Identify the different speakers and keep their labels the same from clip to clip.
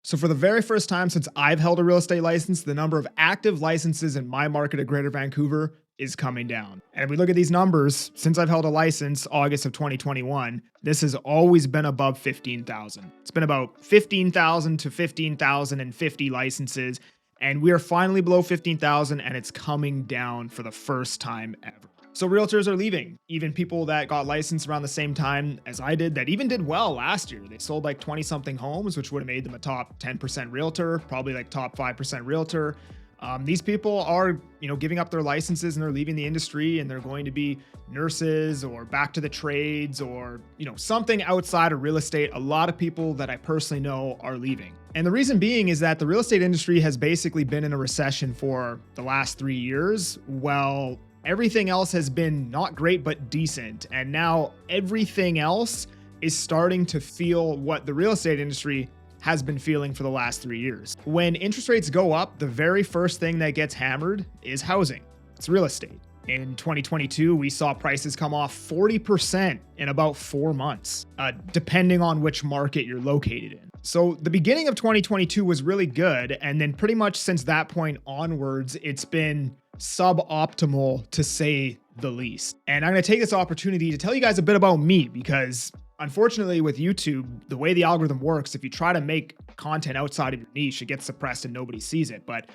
Speaker 1: So for the very first time since I've held a real estate license, the number of active licenses in my market of Greater Vancouver is coming down. And if we look at these numbers, since I've held a license, August of 2021, this has always been above 15,000. It's been about 15,000 to 15,050 licenses, and we are finally below 15,000, and it's coming down for the first time ever. So realtors are leaving. Even people that got licensed around the same time as I did, that even did well last year. They sold like 20 something homes, which would have made them a top 10% realtor, probably like top 5% realtor. These people are, giving up their licenses and they're leaving the industry, and they're going to be nurses or back to the trades or, something outside of real estate. A lot of people that I personally know are leaving. And the reason being is that the real estate industry has basically been in a recession for the last 3 years. Well, everything else has been not great, but decent. And now everything else is starting to feel what the real estate industry has been feeling for the last 3 years. When interest rates go up, the very first thing that gets hammered is housing. It's real estate. In 2022, we saw prices come off 40% in about 4 months, depending on which market you're located in. So the beginning of 2022 was really good. And then pretty much since that point onwards, it's been suboptimal to say the least. And I'm going to take this opportunity to tell you guys a bit about me, because unfortunately with YouTube, the way the algorithm works, if you try to make content outside of your niche, it gets suppressed and nobody sees it. But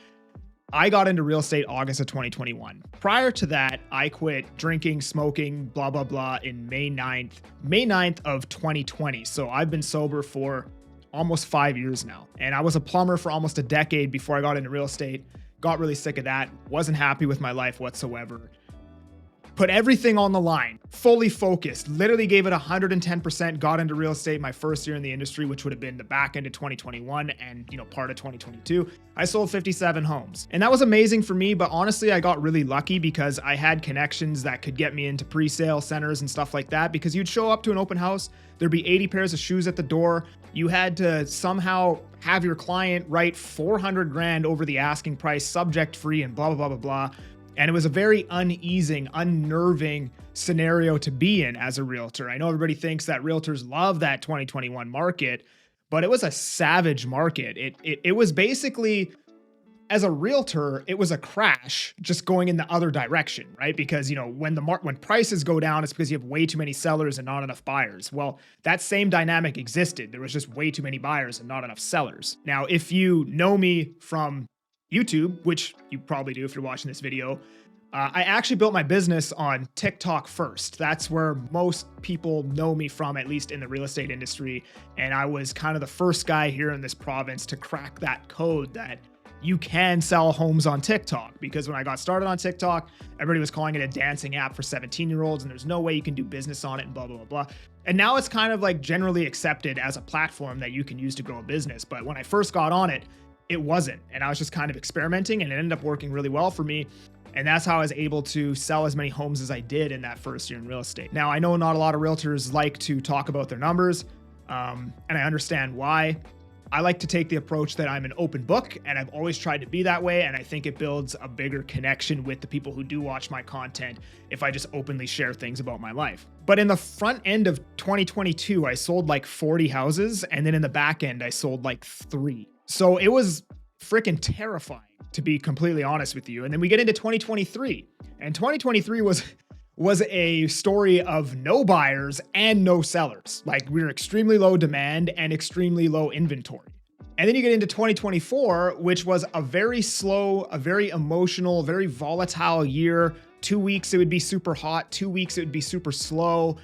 Speaker 1: I got into real estate August of 2021. Prior to that, I quit drinking, smoking, blah, blah, blah in May 9th of 2020. So I've been sober for almost 5 years now. And I was a plumber for almost a decade before I got into real estate. Got really sick of that. Wasn't happy with my life whatsoever. Put everything on the line, fully focused, literally gave it 110%, got into real estate my first year in the industry, which would have been the back end of 2021 and, part of 2022. I sold 57 homes, and that was amazing for me. But honestly, I got really lucky because I had connections that could get me into pre-sale centers and stuff like that, because you'd show up to an open house, there'd be 80 pairs of shoes at the door. You had to somehow have your client write 400 grand over the asking price, subject free, and blah, blah, blah, blah, blah. And it was a very uneasing, unnerving scenario to be in as a realtor. I know everybody thinks that realtors love that 2021 market, but it was a savage market. It was basically, as a realtor, it was a crash just going in the other direction, right? Because, when prices go down, it's because you have way too many sellers and not enough buyers. Well, that same dynamic existed. There was just way too many buyers and not enough sellers. Now, if you know me from YouTube, which you probably do if you're watching this video, I actually built my business on TikTok first. That's where most people know me from, at least in the real estate industry. And I was kind of the first guy here in this province to crack that code that you can sell homes on TikTok. Because when I got started on TikTok, everybody was calling it a dancing app for 17-year-olds, and there's no way you can do business on it and blah, blah, blah, blah. And now it's kind of like generally accepted as a platform that you can use to grow a business. But when I first got on it, it wasn't. And I was just kind of experimenting, and it ended up working really well for me. And that's how I was able to sell as many homes as I did in that first year in real estate. Now, I know not a lot of realtors like to talk about their numbers, and I understand why. I like to take the approach that I'm an open book, and I've always tried to be that way. And I think it builds a bigger connection with the people who do watch my content if I just openly share things about my life. But in the front end of 2022, I sold like 40 houses. And then in the back end, I sold like 3. So it was freaking terrifying, to be completely honest with you. And then we get into 2023, and 2023 was a story of no buyers and no sellers. Like, we were extremely low demand and extremely low inventory. And then you get into 2024, which was a very slow, a very emotional, very volatile year. 2 weeks, it would be super hot. 2 weeks, it would be super slow.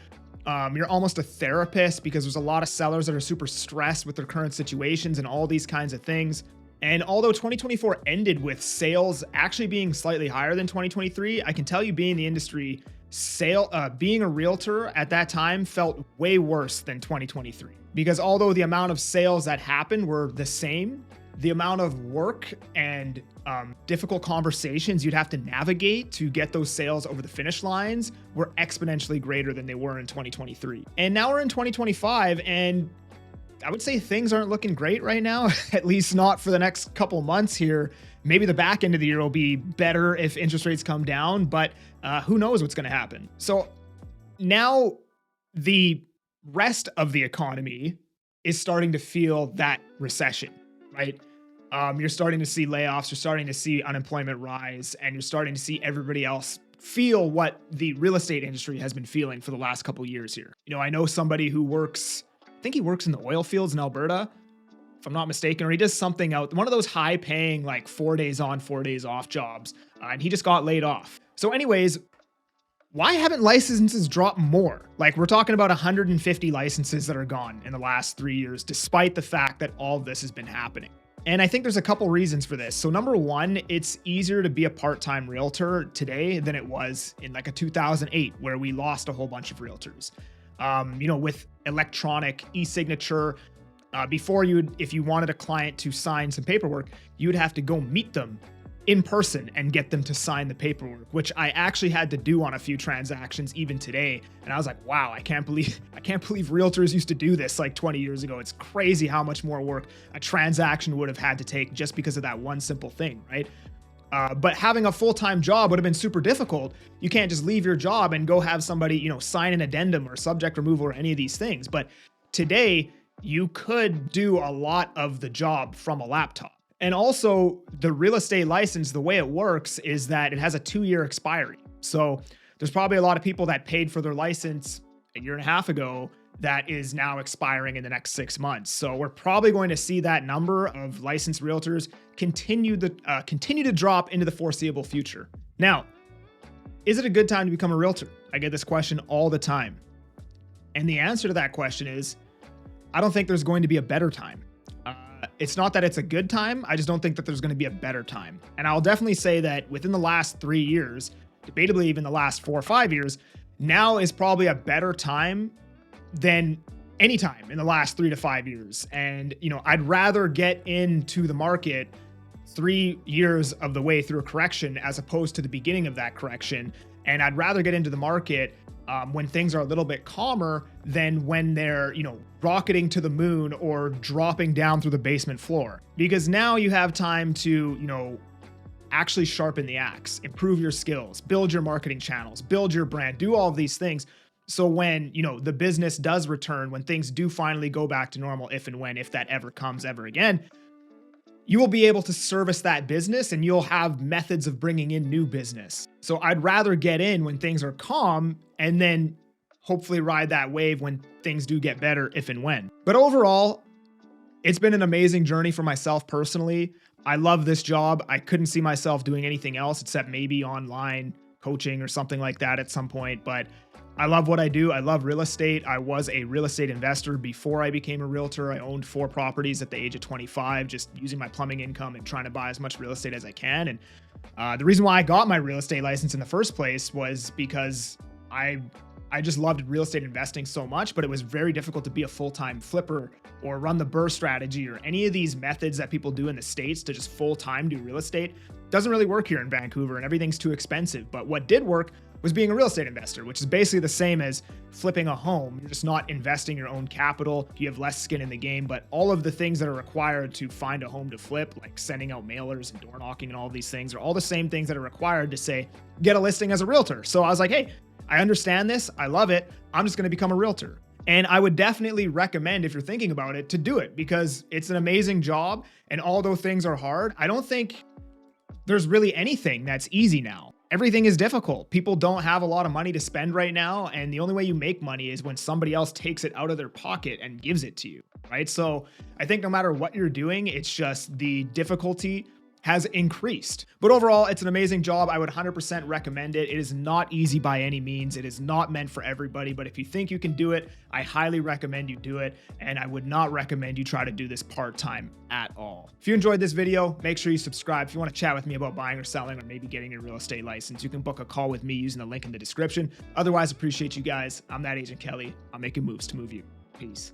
Speaker 1: You're almost a therapist because there's a lot of sellers that are super stressed with their current situations and all these kinds of things. And although 2024 ended with sales actually being slightly higher than 2023, I can tell you, being in the industry, being a realtor at that time felt way worse than 2023. Because although the amount of sales that happened were the same, the amount of work and difficult conversations you'd have to navigate to get those sales over the finish lines were exponentially greater than they were in 2023. And now we're in 2025, and I would say things aren't looking great right now, at least not for the next couple months here. Maybe the back end of the year will be better if interest rates come down, but who knows what's going to happen. So now the rest of the economy is starting to feel that recession. right? You're starting to see layoffs, you're starting to see unemployment rise, and you're starting to see everybody else feel what the real estate industry has been feeling for the last couple of years here. I know somebody who works, I think he works in the oil fields in Alberta, if I'm not mistaken, or he does something out, one of those high paying, like 4 days on, 4 days off jobs, and he just got laid off. So anyways, why haven't licenses dropped more? Like, we're talking about 150 licenses that are gone in the last 3 years, despite the fact that all of this has been happening. And I think there's a couple reasons for this. So number one, it's easier to be a part-time realtor today than it was in like a 2008, where we lost a whole bunch of realtors. With electronic e-signature, before if you wanted a client to sign some paperwork, you'd have to go meet them in person and get them to sign the paperwork, which I actually had to do on a few transactions even today. And I was like, wow, I can't believe realtors used to do this like 20 years ago. It's crazy how much more work a transaction would have had to take just because of that one simple thing, right? But having a full-time job would have been super difficult. You can't just leave your job and go have somebody, sign an addendum or subject removal or any of these things. But today, you could do a lot of the job from a laptop. And also, the real estate license, the way it works is that it has a 2-year expiry. So there's probably a lot of people that paid for their license a year and a half ago that is now expiring in the next 6 months. So we're probably going to see that number of licensed realtors continue to drop into the foreseeable future. Now, is it a good time to become a realtor? I get this question all the time. And the answer to that question is, I don't think there's going to be a better time. It's not that it's a good time. I just don't think that there's going to be a better time. And I'll definitely say that within the last 3 years, debatably even the last 4 or 5 years, now is probably a better time than any time in the last 3 to 5 years. And, I'd rather get into the market 3 years of the way through a correction as opposed to the beginning of that correction. And I'd rather get into the market when things are a little bit calmer than when they're, rocketing to the moon or dropping down through the basement floor. Because now you have time to, actually sharpen the axe, improve your skills, build your marketing channels, build your brand, do all of these things. So when, the business does return, when things do finally go back to normal, if that ever comes ever again, you will be able to service that business and you'll have methods of bringing in new business. So I'd rather get in when things are calm and then hopefully ride that wave when things do get better if and when. But overall, it's been an amazing journey for myself personally. I love this job. I couldn't see myself doing anything else except maybe online coaching or something like that at some point. But I love what I do. I love real estate. I was a real estate investor before I became a realtor. I owned 4 properties at the age of 25, just using my plumbing income and trying to buy as much real estate as I can. And the reason why I got my real estate license in the first place was because I just loved real estate investing so much, but it was very difficult to be a full-time flipper or run the BRRRR strategy or any of these methods that people do in the States to just full-time do real estate. Doesn't really work here in Vancouver and everything's too expensive. But what did work was being a real estate investor, which is basically the same as flipping a home. You're just not investing your own capital. You have less skin in the game, but all of the things that are required to find a home to flip, like sending out mailers and door knocking and all these things, are all the same things that are required to say, get a listing as a realtor. So I was like, hey, I understand this. I love it. I'm just going to become a realtor. And I would definitely recommend, if you're thinking about it, to do it because it's an amazing job. And although things are hard, I don't think there's really anything that's easy now. Everything is difficult. People don't have a lot of money to spend right now. And the only way you make money is when somebody else takes it out of their pocket and gives it to you, right? So I think no matter what you're doing, it's just the difficulty has increased. But overall, it's an amazing job. I would 100% recommend it. It is not easy by any means. It is not meant for everybody, but if you think you can do it, I highly recommend you do it. And I would not recommend you try to do this part-time at all. If you enjoyed this video, make sure you subscribe. If you want to chat with me about buying or selling or maybe getting your real estate license, you can book a call with me using the link in the description. Otherwise, appreciate you guys. I'm that Agent Kelly. I'm making moves to move you. Peace.